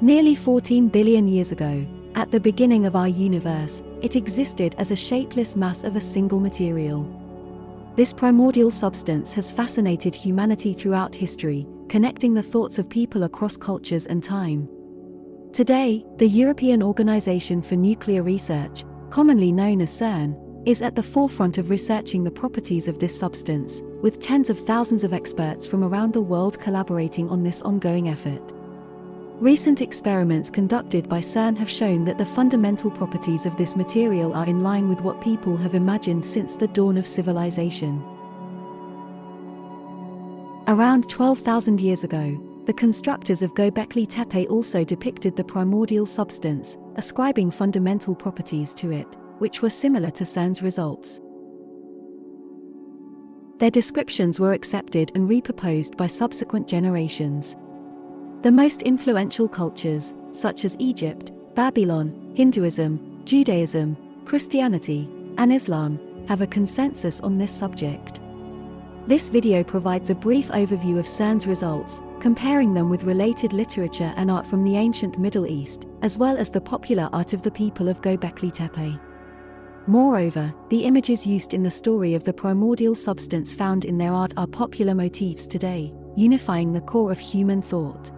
Nearly 14 billion years ago, at the beginning of our universe, it existed as a shapeless mass of a single material. This primordial substance has fascinated humanity throughout history, connecting the thoughts of people across cultures and time. Today, the European Organization for Nuclear Research, commonly known as CERN, is at the forefront of researching the properties of this substance, with tens of thousands of experts from around the world collaborating on this ongoing effort. Recent experiments conducted by CERN have shown that the fundamental properties of this material are in line with what people have imagined since the dawn of civilization. Around 12,000 years ago, the constructors of Gobekli Tepe also depicted the primordial substance, ascribing fundamental properties to it, which were similar to CERN's results. Their descriptions were accepted and reproposed by subsequent generations. The most influential cultures, such as Egypt, Babylon, Hinduism, Judaism, Christianity, and Islam, have a consensus on this subject. This video provides a brief overview of CERN's results, comparing them with related literature and art from the ancient Middle East, as well as the popular art of the people of Gobekli Tepe. Moreover, the images used in the story of the primordial substance found in their art are popular motifs today, unifying the core of human thought.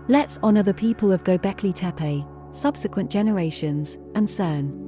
Let's honor the people of Gobekli Tepe, subsequent generations, and CERN.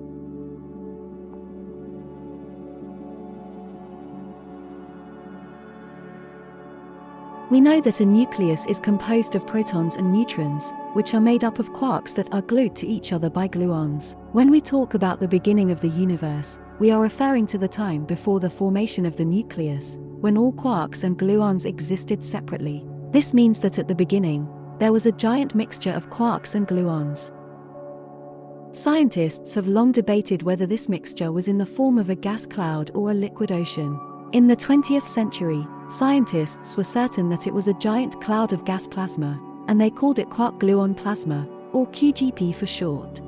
We know that a nucleus is composed of protons and neutrons, which are made up of quarks that are glued to each other by gluons. When we talk about the beginning of the universe, we are referring to the time before the formation of the nucleus, when all quarks and gluons existed separately. This means that at the beginning, there was a giant mixture of quarks and gluons. Scientists have long debated whether this mixture was in the form of a gas cloud or a liquid ocean. In the 20th century, scientists were certain that it was a giant cloud of gas plasma, and they called it Quark-Gluon Plasma, or QGP for short.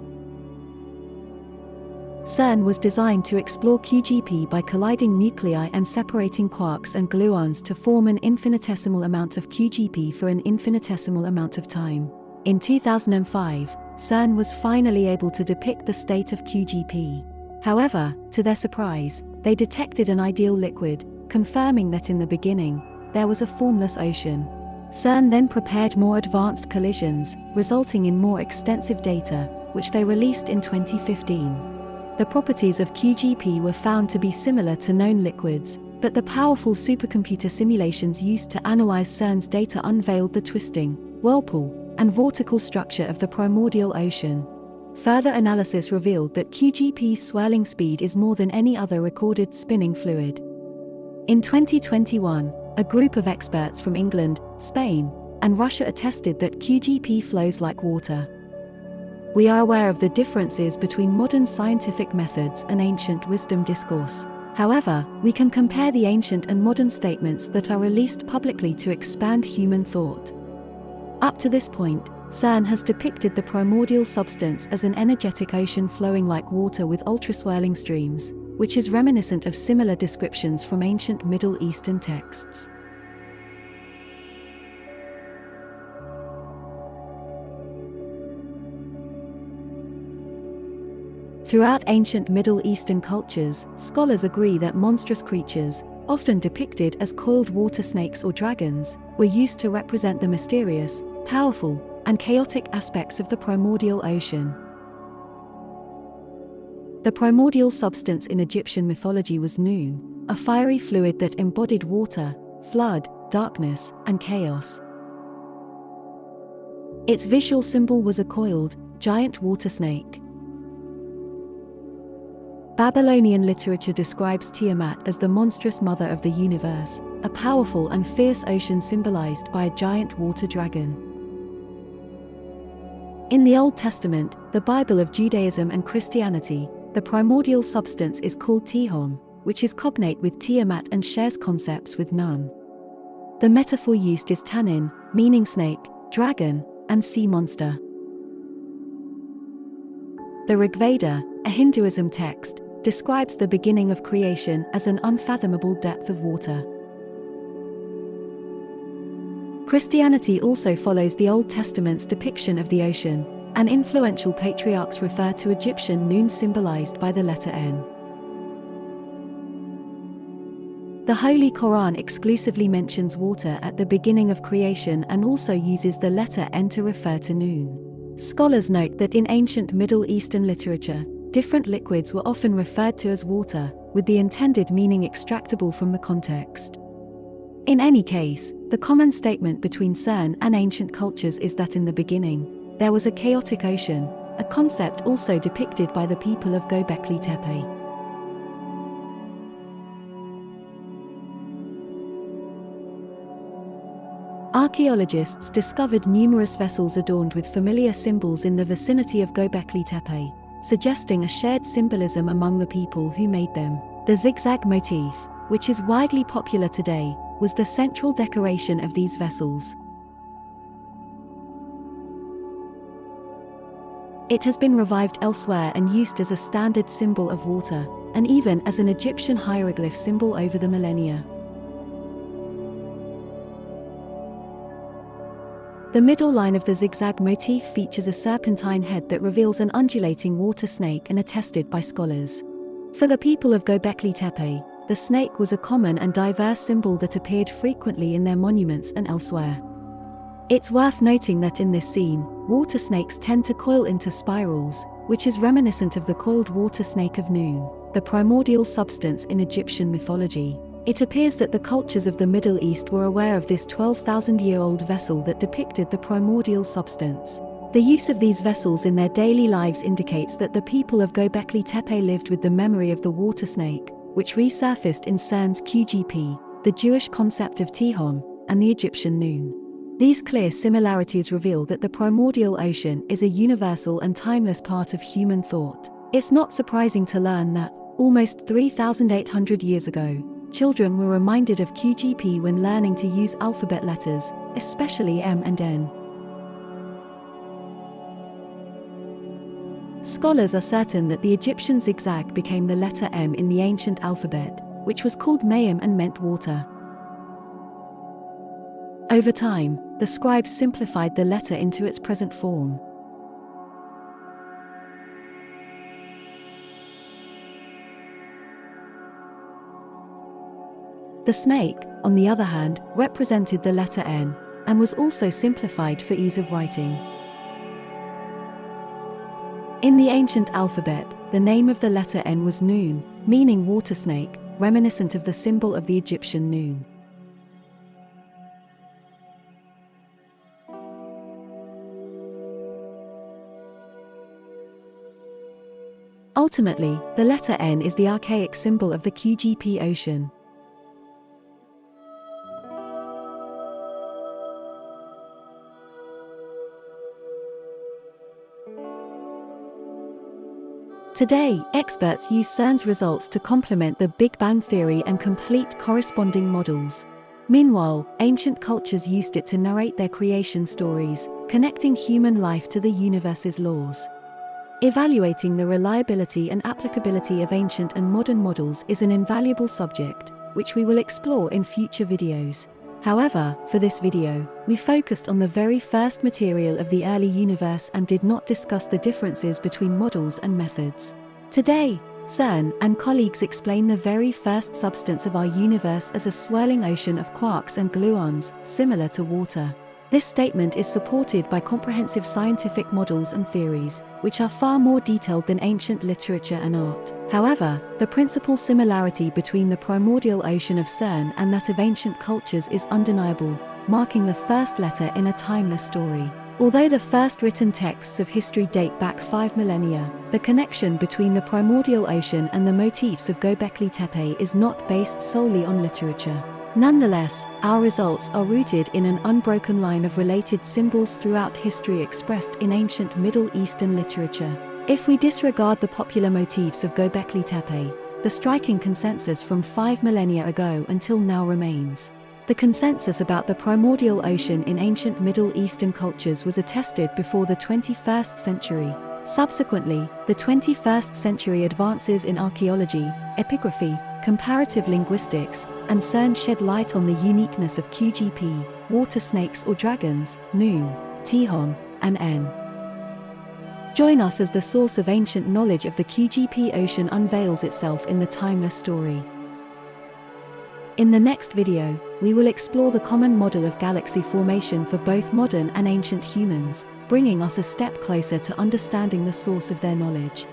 CERN was designed to explore QGP by colliding nuclei and separating quarks and gluons to form an infinitesimal amount of QGP for an infinitesimal amount of time. In 2005, CERN was finally able to depict the state of QGP. However, to their surprise, they detected an ideal liquid, confirming that in the beginning, there was a formless ocean. CERN then prepared more advanced collisions, resulting in more extensive data, which they released in 2015. The properties of QGP were found to be similar to known liquids, but the powerful supercomputer simulations used to analyze CERN's data unveiled the twisting, whirlpool, and vortical structure of the primordial ocean. Further analysis revealed that QGP's swirling speed is more than any other recorded spinning fluid. In 2021, a group of experts from England, Spain, and Russia attested that QGP flows like water. We are aware of the differences between modern scientific methods and ancient wisdom discourse. However, we can compare the ancient and modern statements that are released publicly to expand human thought. Up to this point, CERN has depicted the primordial substance as an energetic ocean flowing like water with ultra-swirling streams, which is reminiscent of similar descriptions from ancient Middle Eastern texts. Throughout ancient Middle Eastern cultures, scholars agree that monstrous creatures, often depicted as coiled water snakes or dragons, were used to represent the mysterious, powerful, and chaotic aspects of the primordial ocean. The primordial substance in Egyptian mythology was Nu, a fiery fluid that embodied water, flood, darkness, and chaos. Its visual symbol was a coiled, giant water snake. Babylonian literature describes Tiamat as the monstrous mother of the universe, a powerful and fierce ocean symbolized by a giant water dragon. In the Old Testament, the Bible of Judaism and Christianity, the primordial substance is called Tihom, which is cognate with Tiamat and shares concepts with Nun. The metaphor used is Tannin, meaning snake, dragon, and sea monster. The Rig Veda, a Hinduism text, describes the beginning of creation as an unfathomable depth of water. Christianity also follows the Old Testament's depiction of the ocean, and influential patriarchs refer to Egyptian noon symbolized by the letter N. The Holy Quran exclusively mentions water at the beginning of creation and also uses the letter N to refer to noon. Scholars note that in ancient Middle Eastern literature, different liquids were often referred to as water, with the intended meaning extractable from the context. In any case, the common statement between CERN and ancient cultures is that in the beginning, there was a chaotic ocean, a concept also depicted by the people of Gobekli Tepe. Archaeologists discovered numerous vessels adorned with familiar symbols in the vicinity of Gobekli Tepe, suggesting a shared symbolism among the people who made them. The zigzag motif, which is widely popular today, was the central decoration of these vessels. It has been revived elsewhere and used as a standard symbol of water, and even as an Egyptian hieroglyph symbol over the millennia. The middle line of the zigzag motif features a serpentine head that reveals an undulating water snake and attested by scholars. For the people of Gobekli Tepe, the snake was a common and diverse symbol that appeared frequently in their monuments and elsewhere. It's worth noting that in this scene, water snakes tend to coil into spirals, which is reminiscent of the coiled water snake of Noon, the primordial substance in Egyptian mythology. It appears that the cultures of the Middle East were aware of this 12,000-year-old vessel that depicted the primordial substance. The use of these vessels in their daily lives indicates that the people of Gobekli Tepe lived with the memory of the water snake, which resurfaced in CERN's QGP, the Jewish concept of Tihom, and the Egyptian noon. These clear similarities reveal that the primordial ocean is a universal and timeless part of human thought. It's not surprising to learn that, almost 3,800 years ago, children were reminded of QGP when learning to use alphabet letters, especially M and N. Scholars are certain that the Egyptian zigzag became the letter M in the ancient alphabet, which was called Mayim and meant water. Over time, the scribes simplified the letter into its present form. The snake, on the other hand, represented the letter N, and was also simplified for ease of writing. In the ancient alphabet, the name of the letter N was Nun, meaning water snake, reminiscent of the symbol of the Egyptian noon. Ultimately, the letter N is the archaic symbol of the QGP ocean. Today, experts use CERN's results to complement the Big Bang theory and complete corresponding models. Meanwhile, ancient cultures used it to narrate their creation stories, connecting human life to the universe's laws. Evaluating the reliability and applicability of ancient and modern models is an invaluable subject, which we will explore in future videos. However, for this video, we focused on the very first material of the early universe and did not discuss the differences between models and methods. Today, CERN and colleagues explain the very first substance of our universe as a swirling ocean of quarks and gluons, similar to water. This statement is supported by comprehensive scientific models and theories, which are far more detailed than ancient literature and art. However, the principal similarity between the primordial ocean of CERN and that of ancient cultures is undeniable, marking the first letter in a timeless story. Although the first written texts of history date back 5 millennia, the connection between the primordial ocean and the motifs of Gobekli Tepe is not based solely on literature. Nonetheless, our results are rooted in an unbroken line of related symbols throughout history expressed in ancient Middle Eastern literature. If we disregard the popular motifs of Gobekli Tepe, the striking consensus from 5 millennia ago until now remains. The consensus about the primordial ocean in ancient Middle Eastern cultures was attested before the 21st century. Subsequently, the 21st century advances in archaeology, epigraphy, comparative linguistics, and CERN shed light on the uniqueness of QGP, water snakes or dragons, Nu, Tihon, and En. Join us as the source of ancient knowledge of the QGP ocean unveils itself in the timeless story. In the next video, we will explore the common model of galaxy formation for both modern and ancient humans, bringing us a step closer to understanding the source of their knowledge.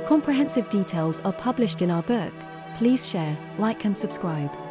Comprehensive details are published in our book. Please share, like and subscribe.